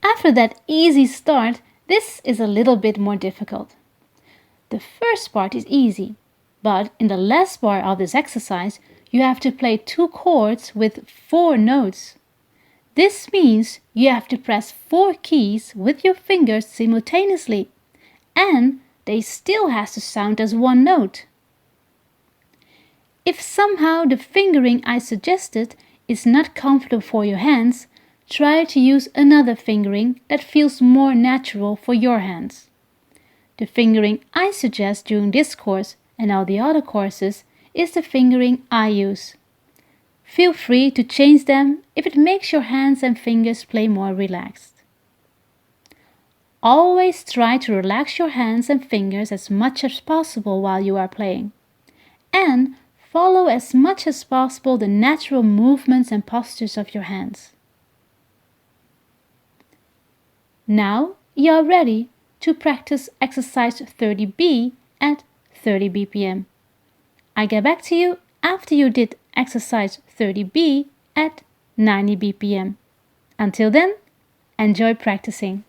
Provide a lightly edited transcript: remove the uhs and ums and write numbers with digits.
After that easy start, this is a little bit more difficult. The first part is easy, but in the last part of this exercise, you have to play 2 chords with 4 notes. This means you have to press 4 keys with your fingers simultaneously, and they still has to sound as one note. If somehow the fingering I suggested is not comfortable for your hands, try to use another fingering that feels more natural for your hands. The fingering I suggest during this course and all the other courses is the fingering I use. Feel free to change them if it makes your hands and fingers play more relaxed. Always try to relax your hands and fingers as much as possible while you are playing. And follow as much as possible the natural movements and postures of your hands. Now you are ready to practice exercise 30B at 30 BPM. I get back to you after you did exercise 30B at 90 BPM. Until then, enjoy practicing.